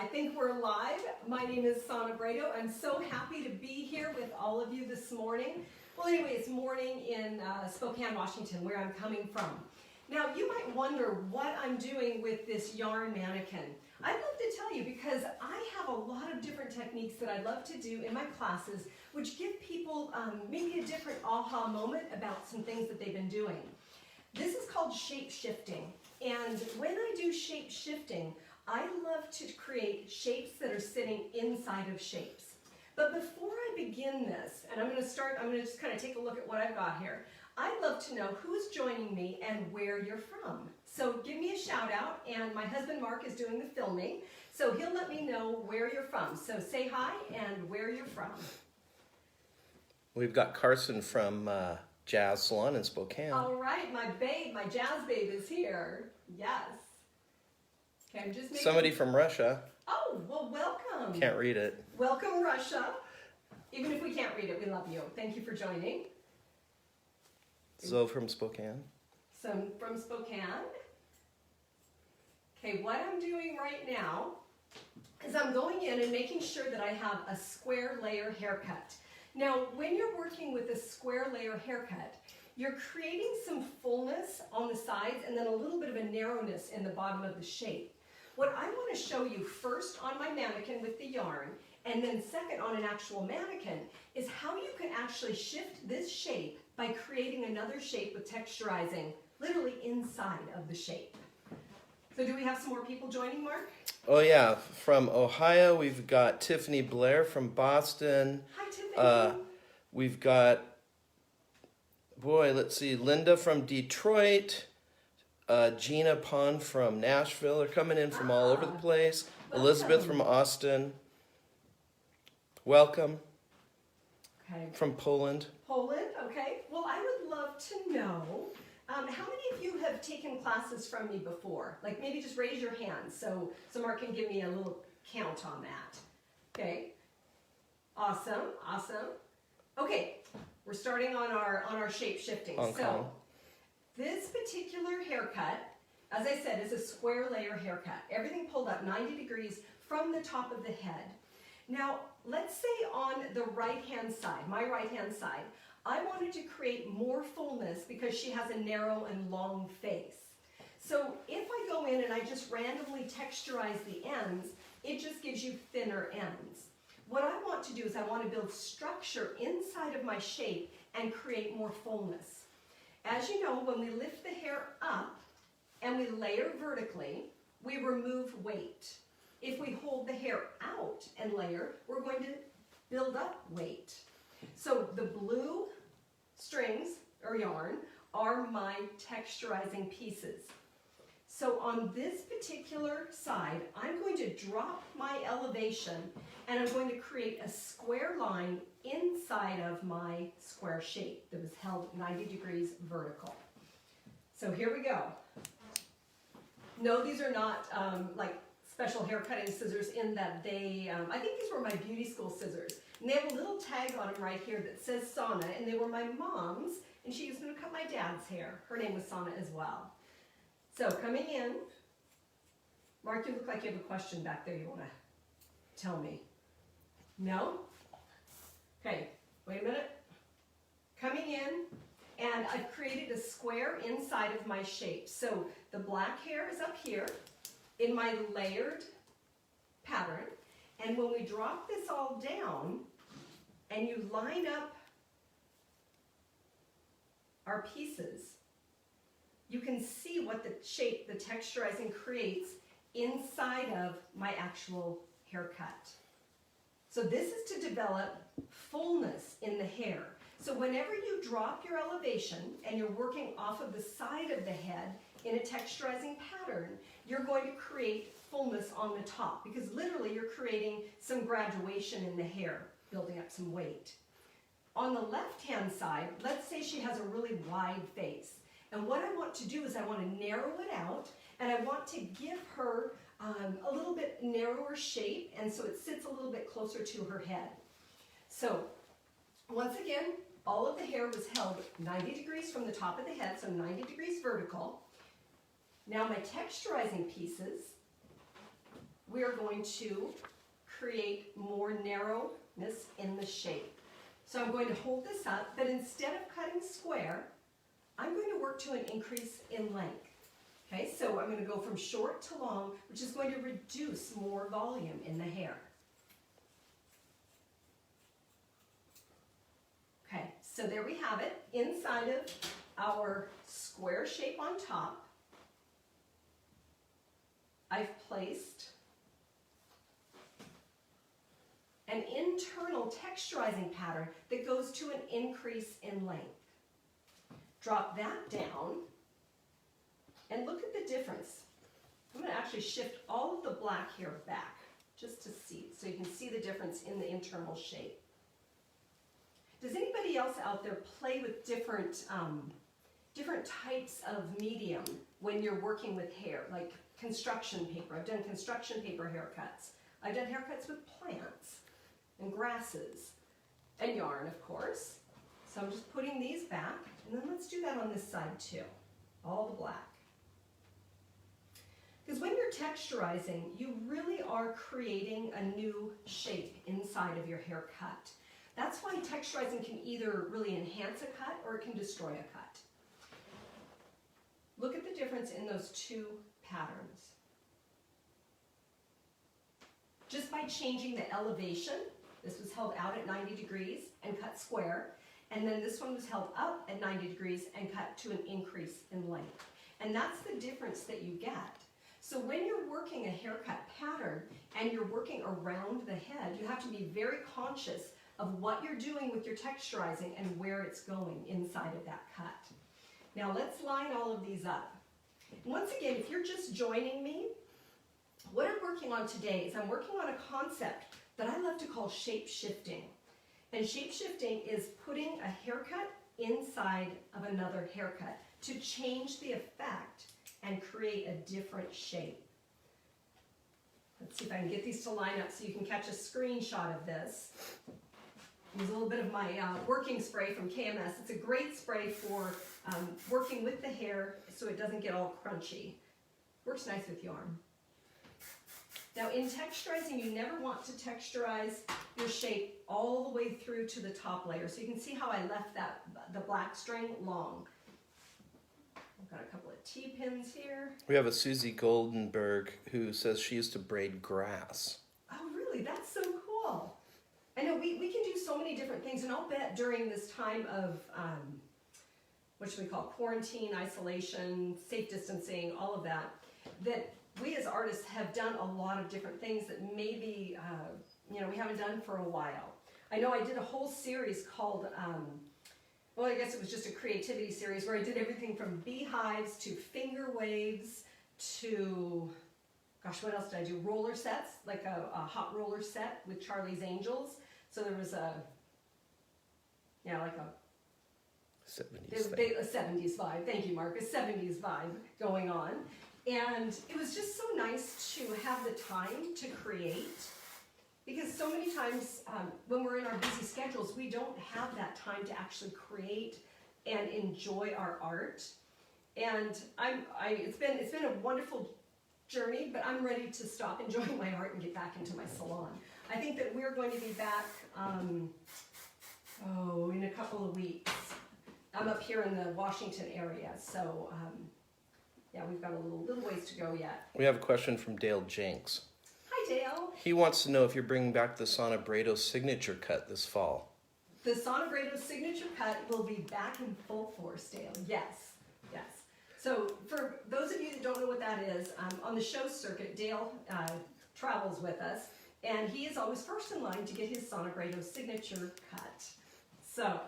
think we're live. My name is Sana Brado. I'm so happy to be here with all of you this morning. Well, anyway, it's morning in Spokane, Washington, where I'm coming from. Now, you might wonder what I'm doing with this yarn mannequin. I'd love to tell you because I have a lot of different techniques that I love to do in my classes, which give people maybe a different aha moment about some things that they've been doing. This is called shape shifting. And when I do shape shifting, I love to create shapes that are sitting inside of shapes. But before I begin this, and I'm going to just kind of take a look at what I've got here. I'd love to know who's joining me and where you're from. So give me a shout out, and my husband Mark is doing the filming, so he'll let me know where you're from. So say hi and where you're from. We've got Carson from Jazz Salon in Spokane. All right, my babe, my jazz babe is here. Yes. Okay, I'm just making... Somebody from Russia. Oh, well, welcome. Can't read it. Welcome, Russia. Even if we can't read it, we love you. Thank you for joining. Zoe from Spokane. Some from Spokane. Okay, what I'm doing right now is I'm going in and making sure that I have a square layer haircut. Now, when you're working with a square layer haircut, you're creating some fullness on the sides and then a little bit of a narrowness in the bottom of the shape. What I want to show you first on my mannequin with the yarn, and then second on an actual mannequin, is how you can actually shift this shape by creating another shape with texturizing, literally inside of the shape. So do we have some more people joining, Mark? Oh yeah, from Ohio, we've got Tiffany Blair from Boston. Hi, Tiffany. We've got, let's see, Linda from Detroit. Gina Pond from Nashville are coming in from all over the place. Welcome. Elizabeth from Austin. Welcome. Okay. From Poland. Poland, okay. Well, I would love to know, how many of you have taken classes from me before? Like maybe just raise your hand so Mark can give me a little count on that. Okay. Awesome, awesome. Okay, we're starting on our shape shifting. Okay. So this particular haircut, as I said, is a square layer haircut. Everything pulled up 90 degrees from the top of the head. Now, let's say on the right-hand side, my right-hand side, I wanted to create more fullness because she has a narrow and long face. So if I go in and I just randomly texturize the ends, it just gives you thinner ends. What I want to do is I want to build structure inside of my shape and create more fullness. As you know, when we lift the hair up and we layer vertically, we remove weight. If we hold the hair out and layer, we're going to build up weight. So the blue strings or yarn are my texturizing pieces. So on this particular side, I'm going to drop my elevation and I'm going to create a square line inside of my square shape that was held 90 degrees vertical. So here we go. No, these are not like special hair cutting scissors in that they, I think these were my beauty school scissors. And they have a little tag on them right here that says Sana, and they were my mom's, and she used them to cut my dad's hair. Her name was Sana as well. So coming in, Mark, you look like you have a question back there you want to tell me. No? Okay, wait a minute. Coming in, and I've created a square inside of my shape. So the black hair is up here in my layered pattern. And when we drop this all down, and you line up our pieces, you can see what the shape, the texturizing creates inside of my actual haircut. So this is to develop fullness in the hair. So whenever you drop your elevation and you're working off of the side of the head in a texturizing pattern, you're going to create fullness on the top because literally you're creating some graduation in the hair, building up some weight. On the left-hand side, let's say she has a really wide face. And what I want to do is I want to narrow it out and I want to give her a little bit narrower shape, and so it sits a little bit closer to her head. So once again, all of the hair was held 90 degrees from the top of the head, so 90 degrees vertical. Now my texturizing pieces we are going to create more narrowness in the shape. So I'm going to hold this up, but instead of cutting square, I'm going to work to an increase in length. Okay, so I'm going to go from short to long, which is going to reduce more volume in the hair. Okay, so there we have it. Inside of our square shape on top, I've placed an internal texturizing pattern that goes to an increase in length. Drop that down and look at the difference. I'm going to actually shift all of the black here back just to see, so you can see the difference in the internal shape. Does anybody else out there play with different types of medium when you're working with hair, like construction paper? I've done construction paper haircuts. I've done haircuts with plants and grasses and yarn, of course. So I'm just putting these back, and then let's do that on this side too, all the black. Because when you're texturizing, you really are creating a new shape inside of your haircut. That's why texturizing can either really enhance a cut or it can destroy a cut. Look at the difference in those two patterns. Just by changing the elevation, this was held out at 90 degrees and cut square, and then this one was held up at 90 degrees and cut to an increase in length. And that's the difference that you get. So when you're working a haircut pattern and you're working around the head, you have to be very conscious of what you're doing with your texturizing and where it's going inside of that cut. Now let's line all of these up. Once again, if you're just joining me, what I'm working on today is I'm working on a concept that I love to call shape shifting. And shape shifting is putting a haircut inside of another haircut to change the effect and create a different shape. Let's see if I can get these to line up so you can catch a screenshot of this. Use a little bit of my working spray from KMS. It's a great spray for working with the hair so it doesn't get all crunchy. Works nice with yarn. Now in texturizing, you never want to texturize your shape all the way through to the top layer. So you can see how I left the black string long. I've got a couple of T-pins here. We have a Susie Goldenberg who says she used to braid grass. Oh really? That's so cool. I know we can do so many different things, and I'll bet during this time of, what should we call, quarantine, isolation, safe distancing, all of that, that we as artists have done a lot of different things that maybe, we haven't done for a while. I know I did a whole series called, well, I guess it was just a creativity series where I did everything from beehives to finger waves to, gosh, what else did I do? Roller sets, like a hot roller set with Charlie's Angels. So there was a 70s vibe. Thank you, Mark. A 70s vibe going on. And it was just so nice to have the time to create, because so many times when we're in our busy schedules, we don't have that time to actually create and enjoy our art. And it's been a wonderful journey, but I'm ready to stop enjoying my art and get back into my salon. I think that we're going to be back in a couple of weeks. I'm up here in the Washington area, so yeah, we've got a little ways to go yet. We have a question from Dale Jenks. Hi, Dale. He wants to know if you're bringing back the Sonabrado signature cut this fall. The Sonabrado signature cut will be back in full force, Dale. Yes, yes. So for those of you that don't know what that is, on the show circuit, Dale travels with us, and he is always first in line to get his Sonabrado signature cut. So,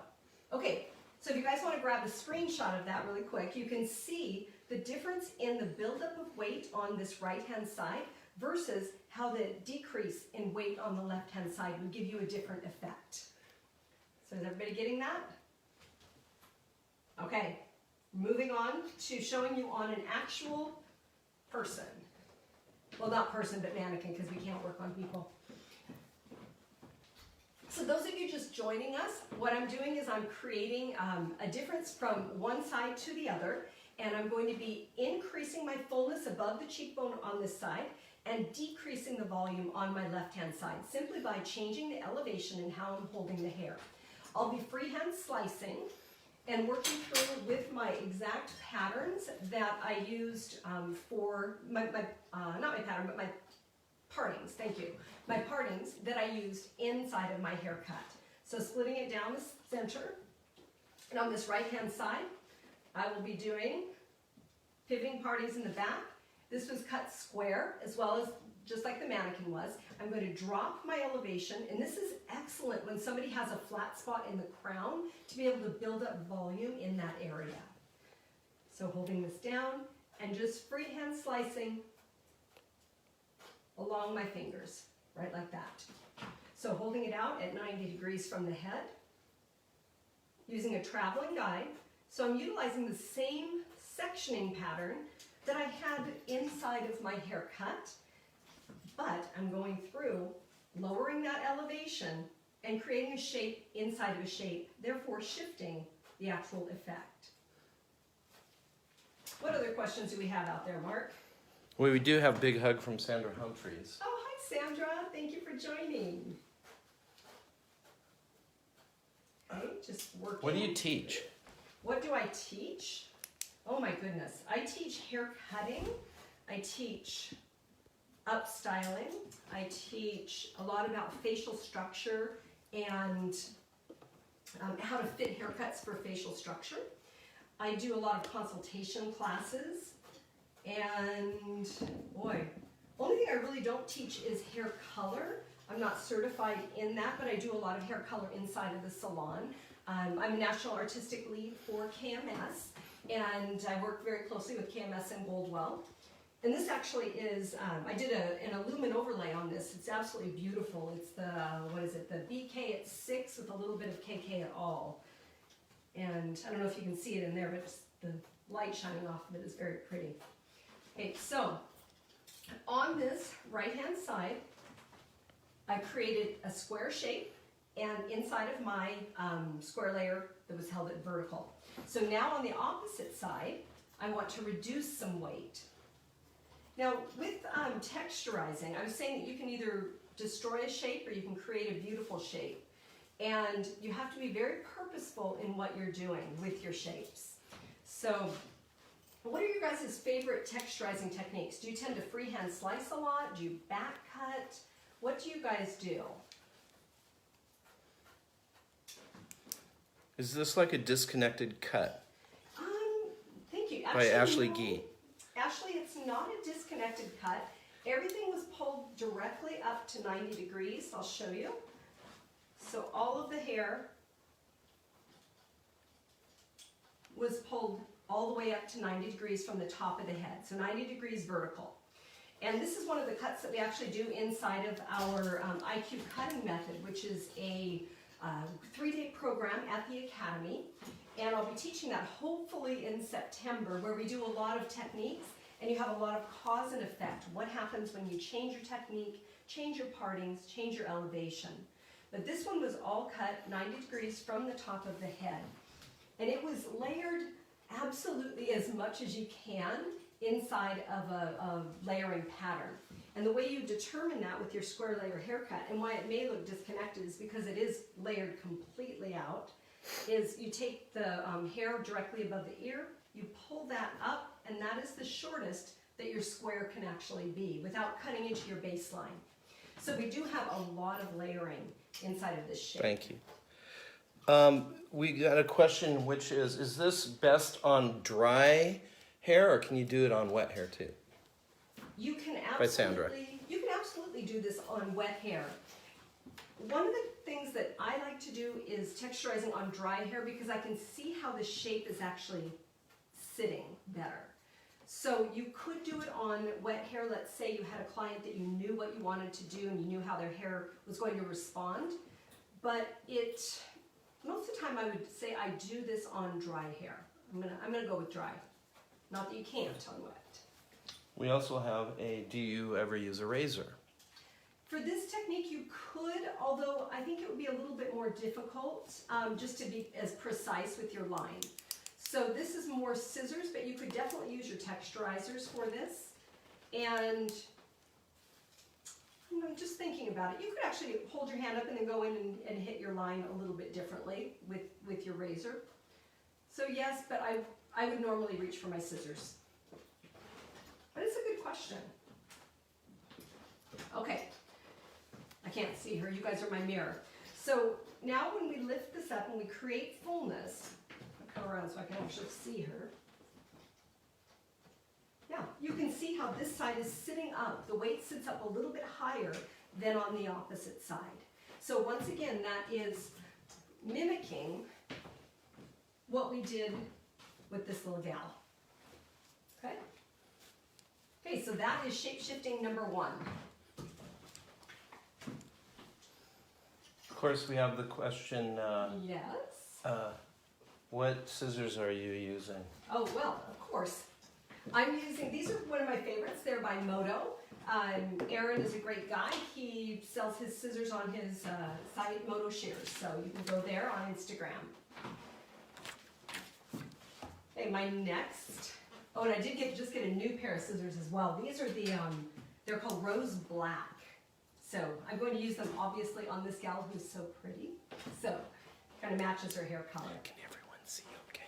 okay, so if you guys want to grab a screenshot of that really quick, you can see the difference in the buildup of weight on this right-hand side versus how the decrease in weight on the left-hand side would give you a different effect. So is everybody getting that? Okay, moving on to showing you on an actual person. Well, not person, but mannequin, because we can't work on people. So those of you just joining us, what I'm doing is I'm creating a difference from one side to the other, and I'm going to be increasing my fullness above the cheekbone on this side and decreasing the volume on my left-hand side, simply by changing the elevation and how I'm holding the hair. I'll be freehand slicing and working through with my exact patterns that I used for not my pattern, but my partings, thank you. My partings that I used inside of my haircut. So splitting it down the center, and on this right-hand side, I will be doing pivoting partings in the back. This was cut square, as well as just like the mannequin was. I'm going to drop my elevation, and this is excellent when somebody has a flat spot in the crown to be able to build up volume in that area. So holding this down and just freehand slicing along my fingers, right like that. So holding it out at 90 degrees from the head, using a traveling guide. So I'm utilizing the same sectioning pattern that I had inside of my haircut, but I'm going through lowering that elevation and creating a shape inside of a shape, therefore shifting the actual effect. What other questions do we have out there, Mark? Well, we do have a big hug from Sandra Humphreys. Oh, hi Sandra, thank you for joining. Okay, just working. What do you teach? What do I teach? Oh my goodness. I teach hair cutting. I teach upstyling. I teach a lot about facial structure and how to fit haircuts for facial structure. I do a lot of consultation classes. And boy, only thing I really don't teach is hair color. I'm not certified in that, but I do a lot of hair color inside of the salon. I'm a national artistic lead for KMS, and I work very closely with KMS and Goldwell. And this actually is, I did an Illumin overlay on this. It's absolutely beautiful. It's the, what is it, the BK at 6 with a little bit of KK at all. And I don't know if you can see it in there, but just the light shining off of it is very pretty. Okay, so on this right-hand side, I created a square shape, and inside of my square layer that was held at vertical. So now on the opposite side, I want to reduce some weight. Now with texturizing, I was saying that you can either destroy a shape or you can create a beautiful shape. And you have to be very purposeful in what you're doing with your shapes. So what are your guys' favorite texturizing techniques? Do you tend to freehand slice a lot? Do you back cut? What do you guys do? Is this like a disconnected cut? Thank you. By Ashley no. Gee. Ashley, it's not a disconnected cut. Everything was pulled directly up to 90 degrees. I'll show you. So all of the hair was pulled all the way up to 90 degrees from the top of the head. So 90 degrees vertical. And this is one of the cuts that we actually do inside of our IQ cutting method, which is a 3-day program at the Academy. And I'll be teaching that hopefully in September, where we do a lot of techniques and you have a lot of cause and effect. What happens when you change your technique, change your partings, change your elevation. But this one was all cut 90 degrees from the top of the head. And it was layered absolutely as much as you can inside of a layering pattern. And the way you determine that with your square layer haircut, and why it may look disconnected is because it is layered completely out, is you take the hair directly above the ear, you pull that up, and that is the shortest that your square can actually be without cutting into your baseline. So we do have a lot of layering inside of this shape. Thank you. We got a question, which is this best on dry hair, or can you do it on wet hair too? You can By Sandra. absolutely do this on wet hair. One of the things that I like to do is texturizing on dry hair because I can see how the shape is actually sitting better. So you could do it on wet hair. Let's say you had a client that you knew what you wanted to do and you knew how their hair was going to respond. But most of the time I would say I do this on dry hair. I'm gonna go with dry. Not that you can't on wet. We also have do you ever use a razor? For this technique you could, although I think it would be a little bit more difficult just to be as precise with your line. So this is more scissors, but you could definitely use your texturizers for this. And I'm just thinking about it. You could actually hold your hand up and then go in and hit your line a little bit differently with your razor. So yes, but I would normally reach for my scissors. But it's a good question. Okay, I can't see her. You guys are my mirror. So now when we lift this up and we create fullness, I'll come around so I can actually see her. Yeah, you can see how this side is sitting up. The weight sits up a little bit higher than on the opposite side. So once again, that is mimicking what we did with this little gal. Okay? Okay, so that is shape-shifting number 1. Of course, we have the question, Yes? what scissors are you using? Oh, well, of course. I'm using, these are one of my favorites. They're by Moto. Aaron is a great guy. He sells his scissors on his site, Moto Shears. So you can go there on Instagram. Okay, my next, oh, and I did just get a new pair of scissors as well. These are the, they're called Rose Black. So I'm going to use them obviously on this gal who's so pretty. So kind of matches her hair color. Can everyone see okay?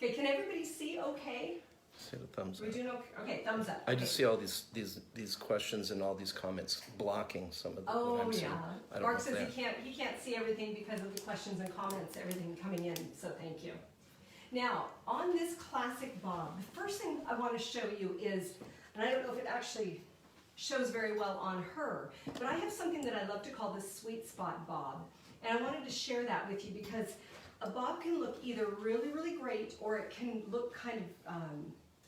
Okay, can everybody see okay? See the thumbs up. We do know, okay, thumbs up. I Okay. just see all these questions and all these comments blocking some of the what I'm seeing. I don't Mark know says if he can't see everything because of the questions and comments, everything coming in, so thank you. Now, on this classic bob, the first thing I want to show you is, and I don't know if it actually shows very well on her, but I have something that I love to call the sweet spot bob. And I wanted to share that with you because a bob can look either really, really great or it can look kind of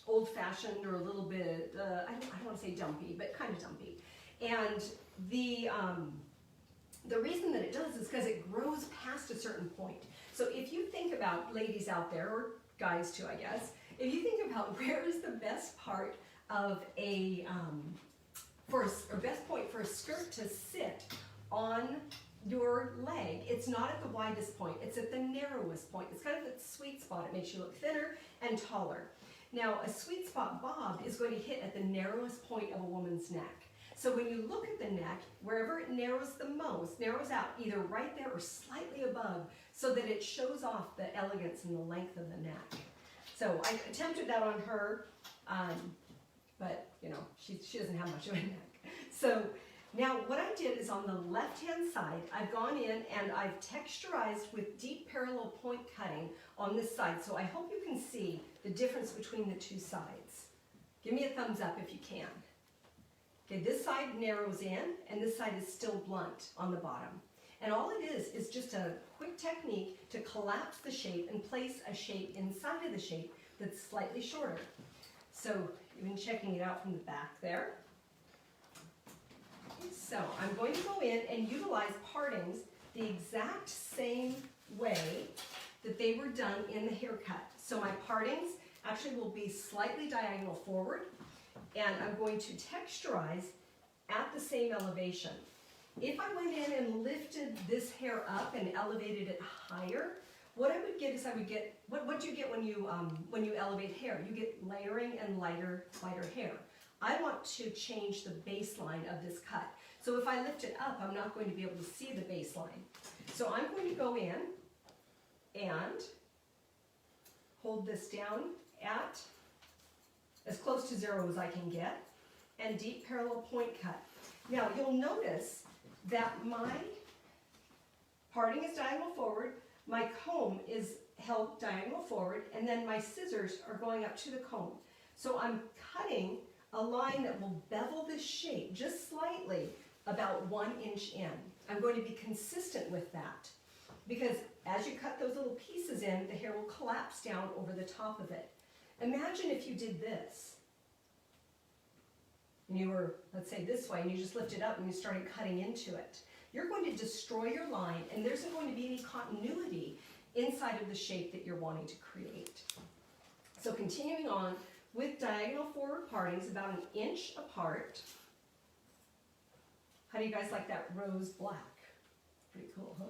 old-fashioned or a little bit, I don't want to say dumpy, but kind of dumpy. And the reason that it does is because it grows past a certain point. So if you think about ladies out there, or guys too, I guess, if you think about where is the best part of a, or best point for a skirt to sit on your leg, it's not at the widest point, it's at the narrowest point. It's kind of the sweet spot. It makes you look thinner and taller. Now, a sweet spot bob is going to hit at the narrowest point of a woman's neck. So when you look at the neck, wherever it narrows the most, narrows out either right there or slightly above, so that it shows off the elegance and the length of the neck. So I attempted that on her, but you know, she doesn't have much of a neck. So now what I did is on the left-hand side, I've gone in and I've texturized with deep parallel point cutting on this side. So I hope you can see the difference between the two sides. Give me a thumbs up if you can. Okay, this side narrows in and this side is still blunt on the bottom. And all it is just a quick technique to collapse the shape and place a shape inside of the shape that's slightly shorter. So even checking it out from the back there. So I'm going to go in and utilize partings the exact same way that they were done in the haircut. So my partings actually will be slightly diagonal forward, and I'm going to texturize at the same elevation. If I went in and lifted this hair up and elevated it higher, what I would get is what do you get when you elevate hair? You get layering and lighter hair. I want to change the baseline of this cut. So if I lift it up, I'm not going to be able to see the baseline. So I'm going to go in and hold this down at as close to 0 as I can get, and deep parallel point cut. Now you'll notice that my parting is diagonal forward, my comb is held diagonal forward, and then my scissors are going up to the comb. So I'm cutting a line that will bevel this shape just slightly, about 1 inch in. I'm going to be consistent with that because as you cut those little pieces in, the hair will collapse down over the top of it. Imagine if you did this and you were, let's say this way, and you just lifted up and you started cutting into it. You're going to destroy your line and there isn't going to be any continuity inside of the shape that you're wanting to create. So continuing on with diagonal forward partings about 1 inch apart. How do you guys like that rose black? Pretty cool, huh?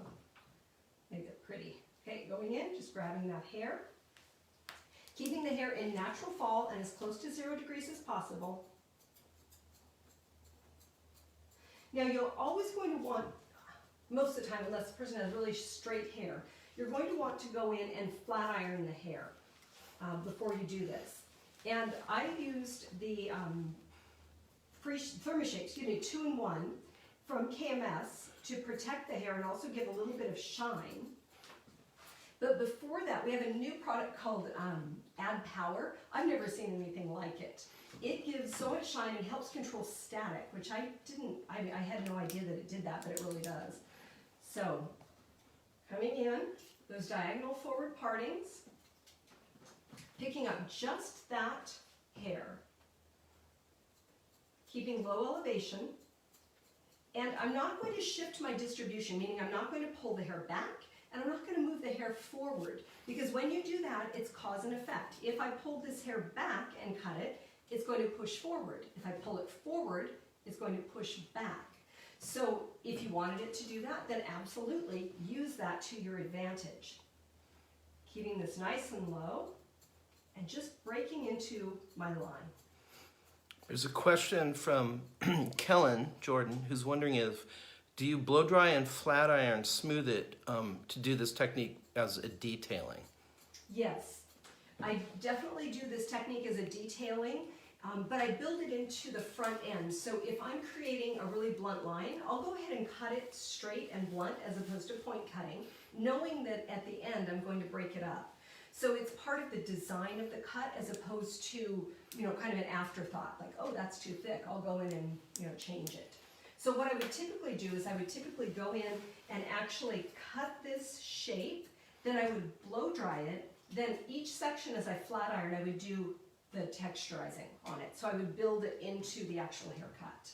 Make it pretty. Okay, going in, just grabbing that hair Keeping the hair in natural fall and as close to 0 degrees as possible. Now you're always going to want, most of the time, unless the person has really straight hair, you're going to want to go in and flat iron the hair before you do this. And I used the Thermoshape, 2-in-1 from KMS to protect the hair and also give a little bit of shine. But before that, we have a new product called Add Power. I've never seen anything like it. It gives so much shine and helps control static, which I had no idea that it did that, but it really does. So, coming in, those diagonal forward partings, picking up just that hair, keeping low elevation, and I'm not going to shift my distribution, meaning I'm not going to pull the hair back, and I'm not going to move the hair forward, because when you do that, it's cause and effect. If I pull this hair back and cut it, it's going to push forward. If I pull it forward, it's going to push back. So if you wanted it to do that, then absolutely use that to your advantage. Keeping this nice and low, and just breaking into my line. There's a question from Kellen Jordan, who's wondering if, do you blow dry and flat iron, smooth it to do this technique as a detailing? Yes, I definitely do this technique as a detailing, but I build it into the front end. So if I'm creating a really blunt line, I'll go ahead and cut it straight and blunt as opposed to point cutting, knowing that at the end I'm going to break it up. So it's part of the design of the cut as opposed to, kind of an afterthought, like, oh, that's too thick, I'll go in and, change it. So what I would typically do is I would typically go in and actually cut this shape, then I would blow dry it, then each section as I flat iron, I would do the texturizing on it. So I would build it into the actual haircut.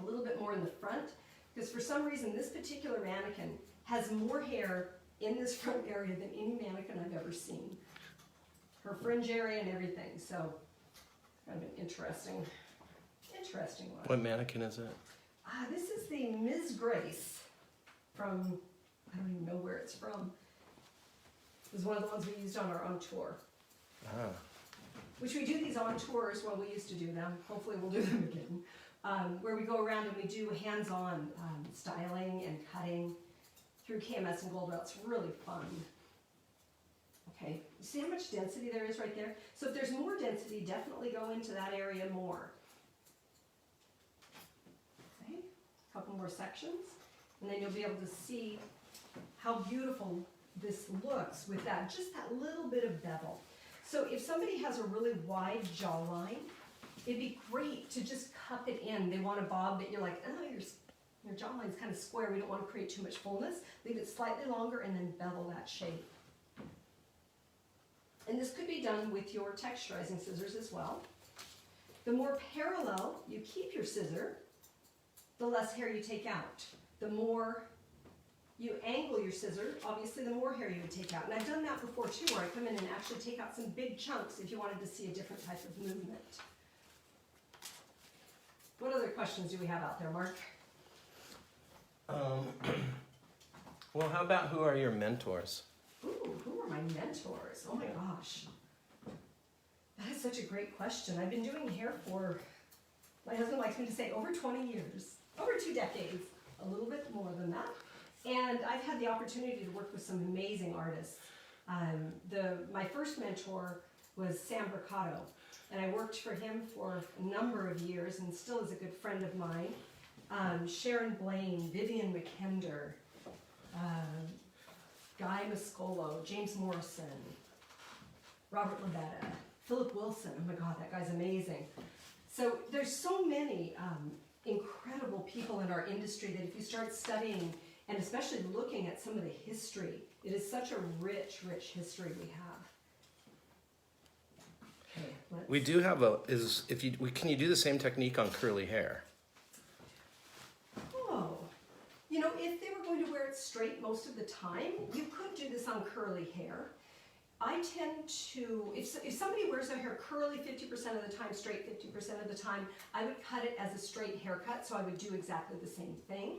A little bit more in the front, because for some reason this particular mannequin has more hair in this front area than any mannequin I've ever seen. Her fringe area and everything, so kind of an interesting one. What mannequin is it? This is the Ms. Grace from, I don't even know where it's from. It was one of the ones we used on our own tour. Ah. Which we do these on tours, well, we used to do them, hopefully we'll do them again, where we go around and we do hands-on styling and cutting through KMS and Goldwell. It's really fun. Okay, you see how much density there is right there? So if there's more density, definitely go into that area more. Okay, a couple more sections, and then you'll be able to see how beautiful this looks with that, just that little bit of bevel. So if somebody has a really wide jawline, it'd be great to just cup it in. They want a bob, but you're like, oh, your jawline's kind of square. We don't want to create too much fullness. Leave it slightly longer and then bevel that shape. And this could be done with your texturizing scissors as well. The more parallel you keep your scissor, the less hair you take out. The more you angle your scissor, obviously the more hair you would take out. And I've done that before too, where I come in and actually take out some big chunks if you wanted to see a different type of movement. What other questions do we have out there, Mark? Well, how about who are your mentors? Ooh, who are my mentors? Oh my gosh. That is such a great question. I've been doing hair for, my husband likes me to say, over 20 years. Over 2 decades. A little bit more than that. And I've had the opportunity to work with some amazing artists. My first mentor was Sam Mercado, and I worked for him for a number of years and still is a good friend of mine. Sharon Blaine, Vivian McKender, Guy Mascolo, James Morrison, Robert Labetta, Philip Wilson. Oh my God, that guy's amazing. So there's so many incredible people in our industry that if you start studying and especially looking at some of the history, it is such a rich, rich history we have. Okay, We do have can you do the same technique on curly hair? Oh, if they were going to wear it straight most of the time, you could do this on curly hair. I tend to, if somebody wears their hair curly 50% of the time, straight 50% of the time, I would cut it as a straight haircut, so I would do exactly the same thing.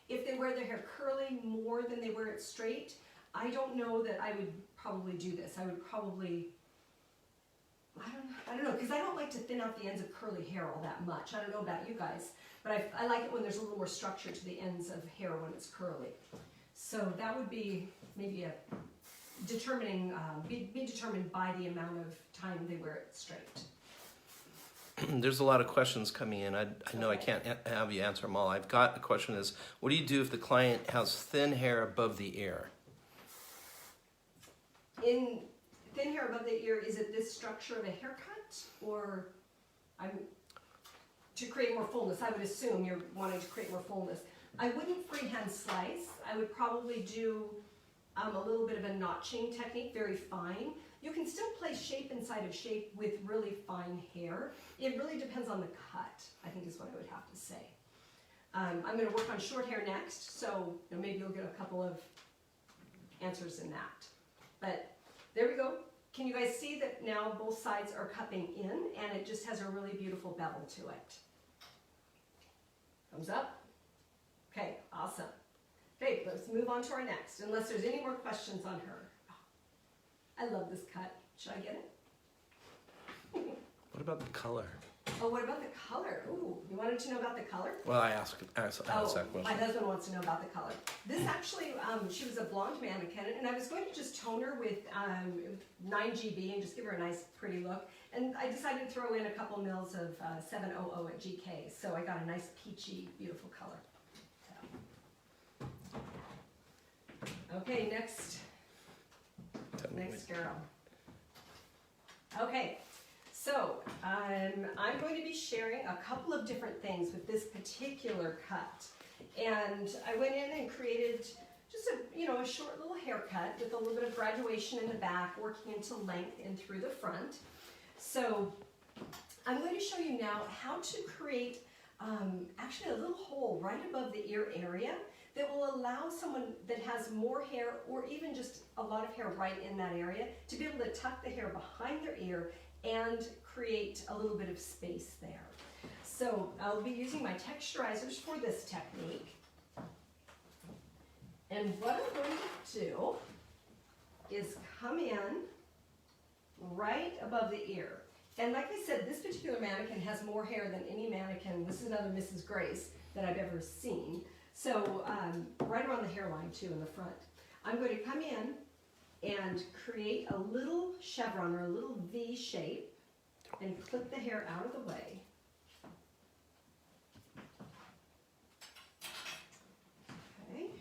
If they wear their hair curly more than they wear it straight, I don't know that I would probably do this. I would probably, I don't know, because I don't like to thin out the ends of curly hair all that much. I don't know about you guys, but I like it when there's a little more structure to the ends of hair when it's curly. So that would be maybe a determining, be determined by the amount of time they wear it straight. There's a lot of questions coming in. I know I can't have you answer them all. I've got a question is, what do you do if the client has thin hair above the ear? In thin hair above the ear, is it this structure of a haircut, or to create more fullness? I would assume you're wanting to create more fullness. I wouldn't freehand slice. I would probably do a little bit of a notching technique, very fine. You can still place shape inside of shape with really fine hair. It really depends on the cut, I think is what I would have to say. I'm going to work on short hair next, so maybe you'll get a couple of answers in that. But there we go. Can you guys see that now both sides are cupping in, and it just has a really beautiful bevel to it? Thumbs up? Okay, awesome. Okay, let's move on to our next, unless there's any more questions on her. I love this cut. Should I get it? What about the color? Oh, what about the color? Ooh, you wanted to know about the color? Well, I asked that question. My husband wants to know about the color. This actually, she was a blonde mannequin, and I was going to just tone her with 9GB and just give her a nice, pretty look. And I decided to throw in a couple mils of 700 at GK, so I got a nice peachy, beautiful color. So. Okay, next girl. Okay. So, I'm going to be sharing a couple of different things with this particular cut. And I went in and created just a short little haircut with a little bit of graduation in the back, working into length and through the front. So, I'm going to show you now how to create actually a little hole right above the ear area that will allow someone that has more hair, or even just a lot of hair right in that area, to be able to tuck the hair behind their ear and create a little bit of space there. So I'll be using my texturizers for this technique. And what I'm going to do is come in right above the ear. And like I said, this particular mannequin has more hair than any mannequin. This is another Mrs. Grace that I've ever seen. So right around the hairline too in the front. I'm going to come in and create a little chevron or a little V shape and clip the hair out of the way. Okay.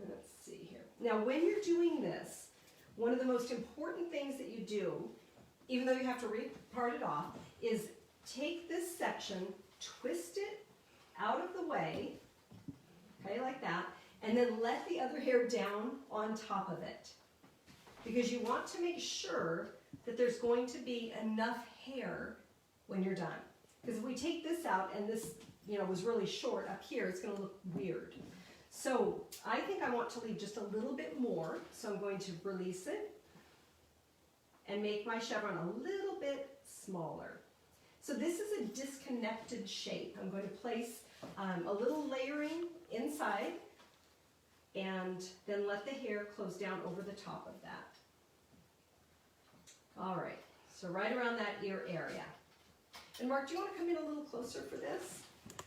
Let's see here. Now when you're doing this, one of the most important things that you do, even though you have to part it off, is take this section, twist it out of the way, okay, like that, and then let the other hair down on top of it. Because you want to make sure that there's going to be enough hair when you're done. Because if we take this out and this, was really short up here, it's going to look weird. So I think I want to leave just a little bit more, so I'm going to release it and make my chevron a little bit smaller. So this is a disconnected shape. I'm going to place a little layering inside and then let the hair close down over the top of that. All right, so right around that ear area. And Mark, do you want to come in a little closer for this?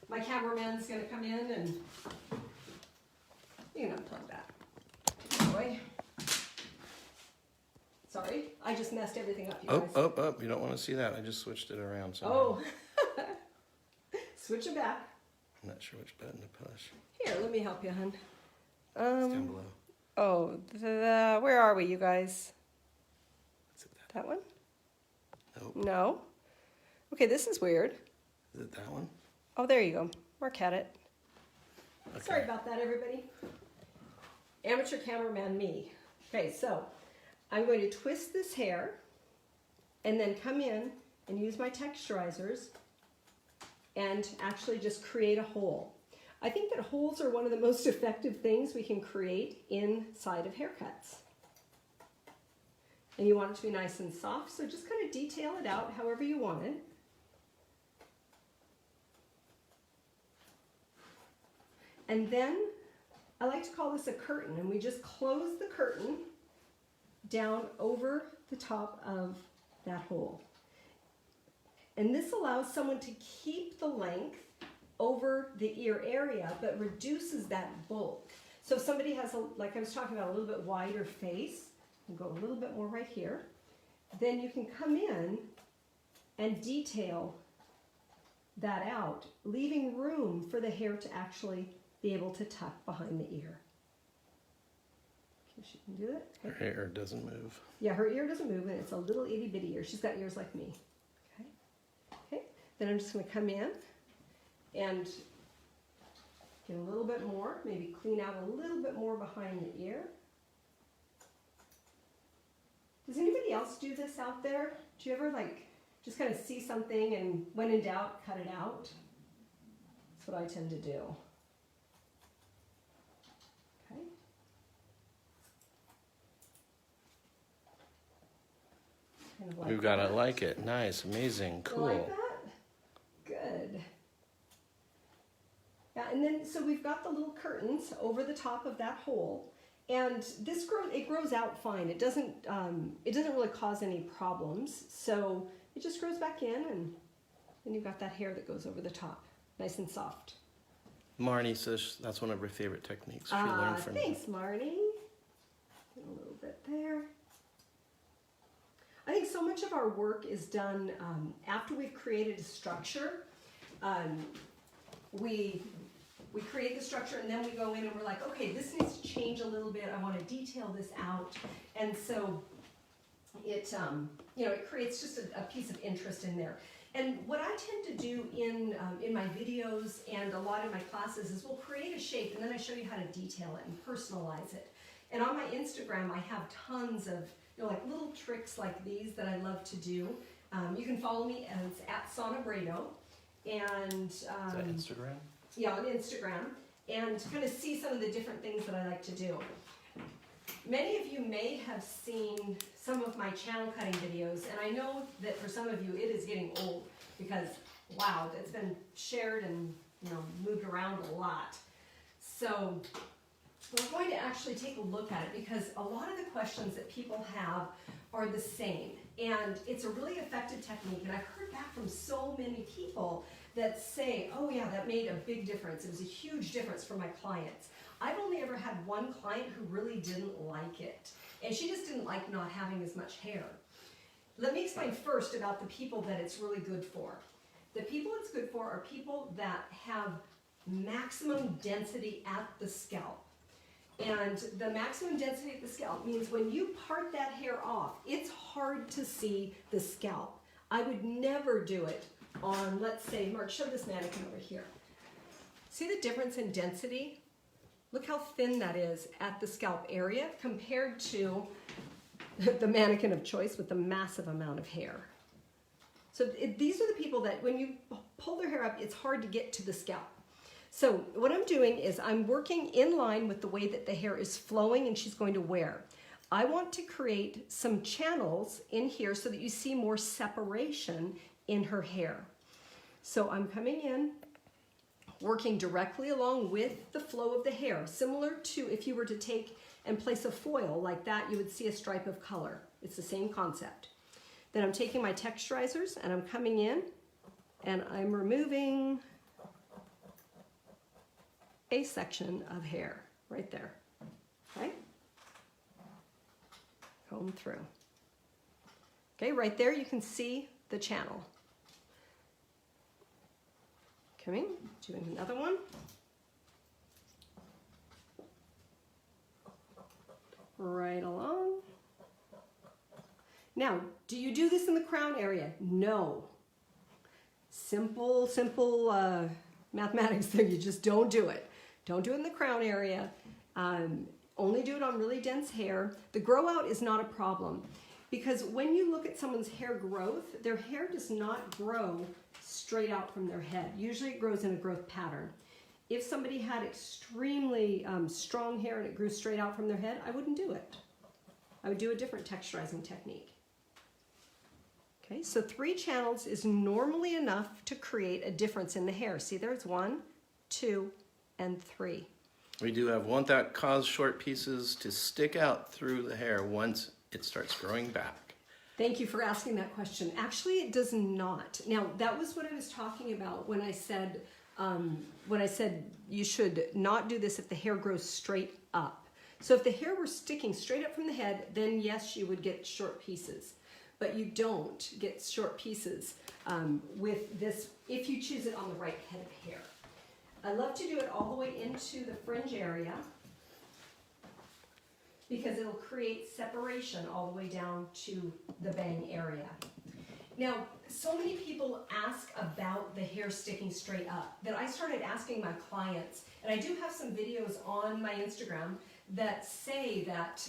My cameraman's going to come in and you can unplug that. Boy. Sorry, I just messed everything up, you guys. Oh, you don't want to see that. I just switched it around. Somehow. Oh, switch it back. I'm not sure which button to push. Here, let me help you, hon. It's down below. Oh, where are we, you guys? Is it That one? Nope. No. Okay, this is weird. Is it that one? Oh, there you go. Mark had it. Okay. Sorry about that, everybody. Amateur cameraman me. Okay, so I'm going to twist this hair and then come in and use my texturizers and actually just create a hole. I think that holes are one of the most effective things we can create inside of haircuts. And you want it to be nice and soft, so just kind of detail it out however you want it. And then I like to call this a curtain, and we just close the curtain down over the top of that hole. And this allows someone to keep the length over the ear area, but reduces that bulk. So if somebody has, like I was talking about, a little bit wider face, and go a little bit more right here, then you can come in and detail that out, leaving room for the hair to actually be able to tuck behind the ear. Okay, she can do it. Okay. Her hair doesn't move. Yeah, her ear doesn't move, and it's a little itty bitty ear. She's got ears like me. Okay. Okay. Then I'm just going to come in and get a little bit more, maybe clean out a little bit more behind the ear. Does anybody else do this out there? Do you ever like just kind of see something and when in doubt, cut it out? That's what I tend to do. Okay. Kind of like We've got to that. like it. Nice, amazing, You cool. like that? Good. Yeah, and then so we've got the little curtains over the top of that hole, and this grows out fine. It doesn't really cause any problems. So it just grows back in, and then you've got that hair that goes over the top, nice and soft. Marnie says that's one of her favorite techniques she learned from Thanks, Marnie. Get a little bit there. I think so much of our work is done after we've created a structure. We create the structure, and then we go in and we're like, okay, this needs to change a little bit. I want to detail this out, and so it it creates just a piece of interest in there. And what I tend to do in my videos and a lot of my classes is we'll create a shape, and then I show you how to detail it and personalize it. And on my Instagram, I have tons of like little tricks like these that I love to do. You can follow me as @Sonabrado, and Is that Instagram? yeah, on Instagram, and kind of see some of the different things that I like to do. Many of you may have seen some of my channel cutting videos, and I know that for some of you it is getting old because, wow, it's been shared and moved around a lot. So we're going to actually take a look at it because a lot of the questions that people have are the same, and it's a really effective technique, and I've heard back from so many people that say, oh yeah, that made a big difference. It was a huge difference for my clients. I've only ever had one client who really didn't like it, and she just didn't like not having as much hair. Let me explain first about the people that it's really good for. The people it's good for are people that have maximum density at the scalp. And the maximum density at the scalp means when you part that hair off, it's hard to see the scalp. I would never do it on, let's say, Mark, show this mannequin over here. See the difference in density? Look how thin that is at the scalp area compared to the mannequin of choice with the massive amount of hair. So these are the people that when you pull their hair up, it's hard to get to the scalp. So what I'm doing is I'm working in line with the way that the hair is flowing and she's going to wear. I want to create some channels in here so that you see more separation in her hair. So I'm coming in, working directly along with the flow of the hair, similar to if you were to take and place a foil like that, you would see a stripe of color. It's the same concept. Then I'm taking my texturizers and I'm coming in and I'm removing a section of hair right there, okay? Comb through. Okay, right there you can see the channel. Coming, doing another one. Right along. Now, do you do this in the crown area? No. Simple mathematics there. You just don't do it. Don't do it in the crown area. Only do it on really dense hair. The grow out is not a problem because when you look at someone's hair growth, their hair does not grow straight out from their head. Usually it grows in a growth pattern. If somebody had extremely strong hair and it grew straight out from their head, I wouldn't do it. I would do a different texturizing technique. Okay, so 3 channels is normally enough to create a difference in the hair. See, there's 1, 2, and 3. We do want that cause short pieces to stick out through the hair once it starts growing back? Thank you for asking that question. Actually, it does not. Now, that was what I was talking about when I said you should not do this if the hair grows straight up. So if the hair were sticking straight up from the head, then yes, you would get short pieces. But you don't get short pieces with this if you choose it on the right head of hair. I love to do it all the way into the fringe area because it'll create separation all the way down to the bang area. Now, so many people ask about the hair sticking straight up that I started asking my clients, and I do have some videos on my Instagram that say that,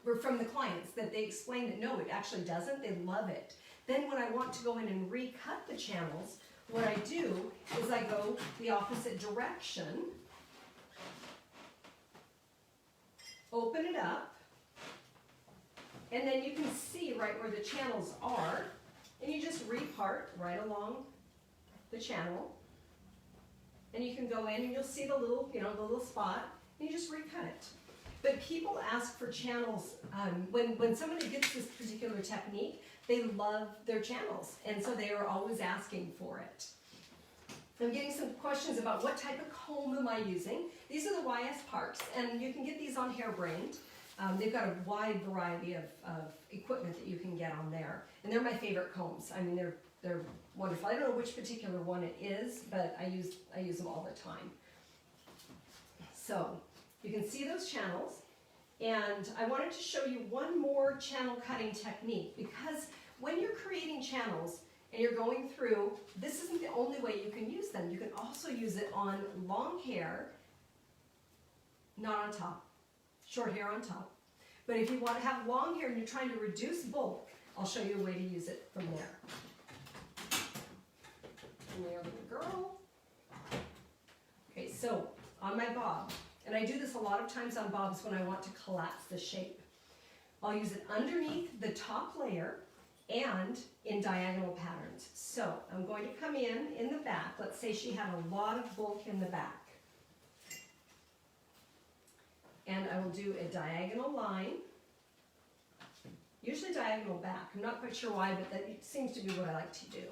or from the clients, that they explain that no, it actually doesn't, they love it. Then when I want to go in and recut the channels, what I do is I go the opposite direction, open it up, and then you can see right where the channels are, and you just repart right along the channel, and you can go in and you'll see the little, the little spot, and you just recut it. But people ask for channels, when somebody gets this particular technique, they love their channels, and so they are always asking for it. I'm getting some questions about what type of comb am I using. These are the YS Parks, and you can get these on Hairbrained. They've got a wide variety of equipment that you can get on there, and they're my favorite combs. I mean, they're wonderful. I don't know which particular one it is, but I use them all the time. So you can see those channels, and I wanted to show you one more channel cutting technique, because when you're creating channels and you're going through, this isn't the only way you can use them. You can also use it on long hair, not on top, short hair on top. But if you want to have long hair and you're trying to reduce bulk, I'll show you a way to use it from there. And there, little girl. Okay, so on my bob, and I do this a lot of times on bobs when I want to collapse the shape. I'll use it underneath the top layer and in diagonal patterns. So I'm going to come in the back. Let's say she had a lot of bulk in the back. And I will do a diagonal line, usually diagonal back. I'm not quite sure why, but that seems to be what I like to do.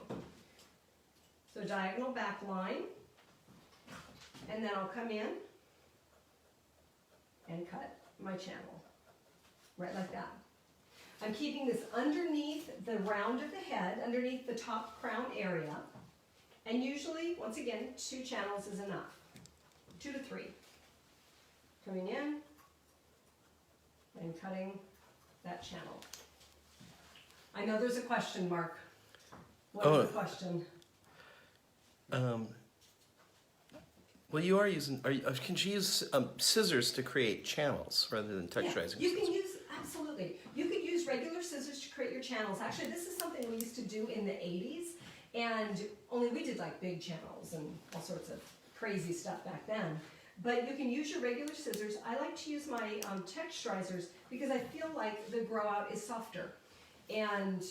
So diagonal back line, and then I'll come in and cut my channel, right like that. I'm keeping this underneath the round of the head, underneath the top crown area, and usually, once again, 2 channels is enough, 2 to 3. Coming in and cutting that channel. I know there's a question, Mark. What is the question? Well, you are using. Can she use scissors to create channels rather than texturizing? Yeah, you can use, absolutely. You could use regular scissors to create your channels. Actually, this is something we used to do in the 80s, and only we did like big channels and all sorts of crazy stuff back then. But you can use your regular scissors. I like to use my texturizers because I feel like the grow out is softer, and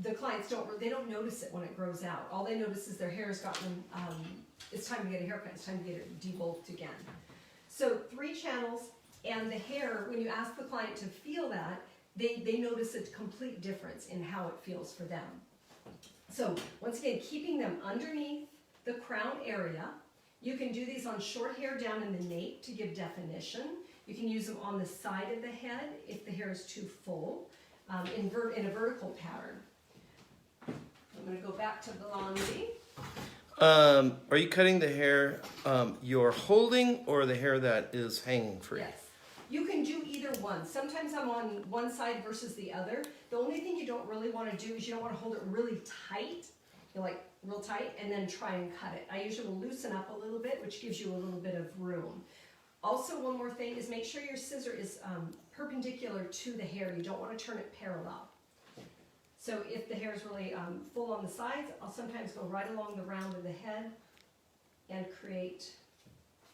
the clients don't notice it when it grows out. All they notice is their hair has gotten, it's time to get a haircut, it's time to get it debulked again. So 3 channels, and the hair, when you ask the client to feel that, they notice a complete difference in how it feels for them. So once again, keeping them underneath the crown area. You can do these on short hair down in the nape to give definition. You can use them on the side of the head if the hair is too full, in a vertical pattern. I'm going to go back to the laundry. Are you cutting the hair you're holding or the hair that is hanging free? Yes. You can do either one. Sometimes I'm on one side versus the other. The only thing you don't really want to do is you don't want to hold it really tight. You're like real tight, and then try and cut it. I usually will loosen up a little bit, which gives you a little bit of room. Also, one more thing is make sure your scissor is perpendicular to the hair. You don't want to turn it parallel. So if the hair is really full on the sides, I'll sometimes go right along the round of the head and create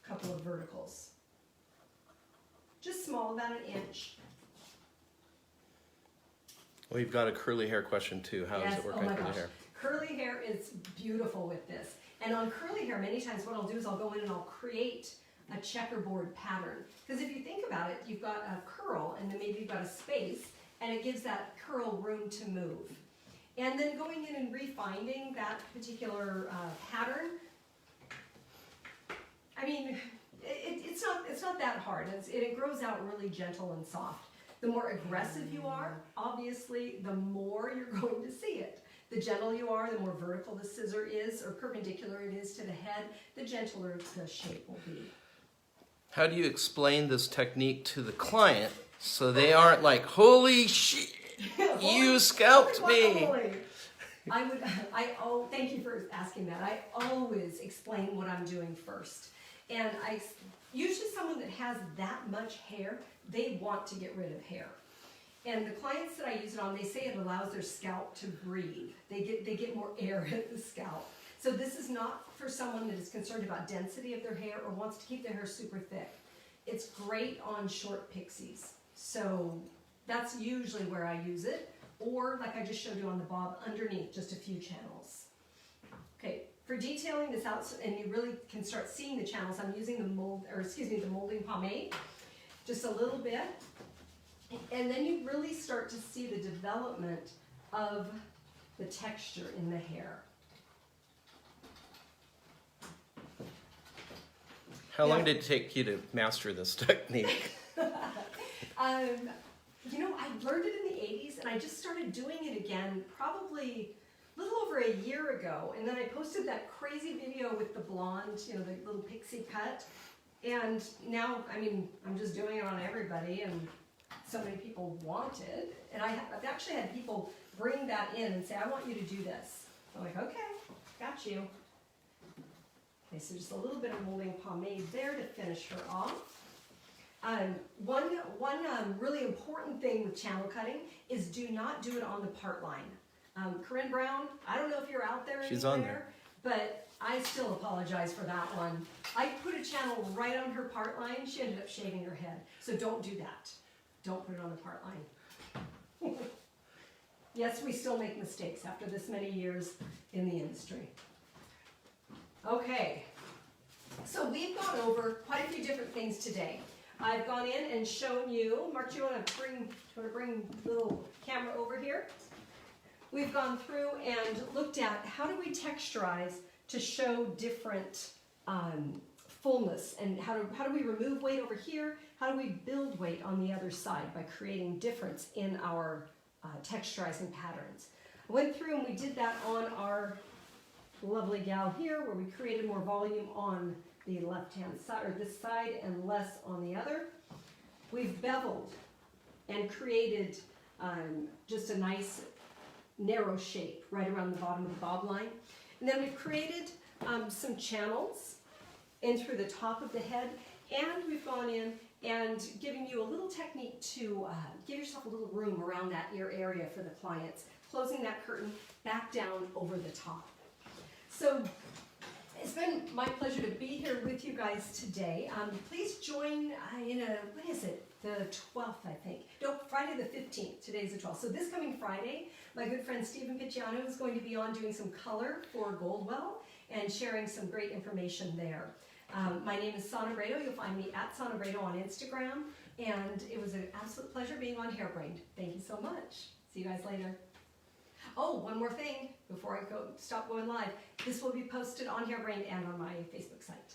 a couple of verticals. Just small, about 1 inch. Well, you've got a curly hair question too. How does it work on curly hair? Curly hair is beautiful with this. And on curly hair, many times what I'll do is I'll go in and I'll create a checkerboard pattern. Because if you think about it, you've got a curl and then maybe you've got a space, and it gives that curl room to move. And then going in and refining that particular pattern, I mean, it's not that hard. It grows out really gentle and soft. The more aggressive you are, obviously, the more you're going to see it. The gentle you are, the more vertical the scissor is, or perpendicular it is to the head, the gentler the shape will be. How do you explain this technique to the client so they aren't like, holy shit, you scalped me? Thank you for asking that. I always explain what I'm doing first. And usually someone that has that much hair, they want to get rid of hair. And the clients that I use it on, they say it allows their scalp to breathe. They get more air at the scalp. So this is not for someone that is concerned about density of their hair or wants to keep their hair super thick. It's great on short pixies. So that's usually where I use it. Or like I just showed you on the bob, underneath just a few channels. Okay, for detailing this out, and you really can start seeing the channels, I'm using the molding pomade, just a little bit. And then you really start to see the development of the texture in the hair. How long did it take you to master this technique? You know, I learned it in the 80s, and I just started doing it again probably a little over a year ago. And then I posted that crazy video with the blonde, you know, the little pixie cut. And now, I mean, I'm just doing it on everybody, and so many people want it. And I've actually had people bring that in and say, I want you to do this. I'm like, okay, got you. Okay, so just a little bit of molding pomade there to finish her off. One really important thing with channel cutting is do not do it on the part line. Corinne Brown, I don't know if you're out there She's anywhere, on there. but I still apologize for that one. I put a channel right on her part line. She ended up shaving her head. So don't do that. Don't put it on the part line. Yes, we still make mistakes after this many years in the industry. Okay, so we've gone over quite a few different things today. I've gone in and shown you, Mark, do you want to bring the little camera over here? We've gone through and looked at how do we texturize to show different fullness, and how do we remove weight over here? How do we build weight on the other side by creating difference in our texturizing patterns? I went through and we did that on our lovely gal here, where we created more volume on the left-hand side, or this side, and less on the other. We've beveled and created just a nice narrow shape right around the bottom of the bob line. And then we've created some channels in through the top of the head, and we've gone in and giving you a little technique to give yourself a little room around that ear area for the clients, closing that curtain back down over the top. So it's been my pleasure to be here with you guys today. Please join what is it? The 12th, I think. No, Friday the 15th. Today's the 12th. So this coming Friday, my good friend Stephen Picciano is going to be on doing some color for Goldwell and sharing some great information there. My name is Sonobrado. You'll find me at Sonobrado on Instagram. And it was an absolute pleasure being on Hairbrained. Thank you so much. See you guys later. Oh, one more thing before I stop going live. This will be posted on Hairbrained and on my Facebook site.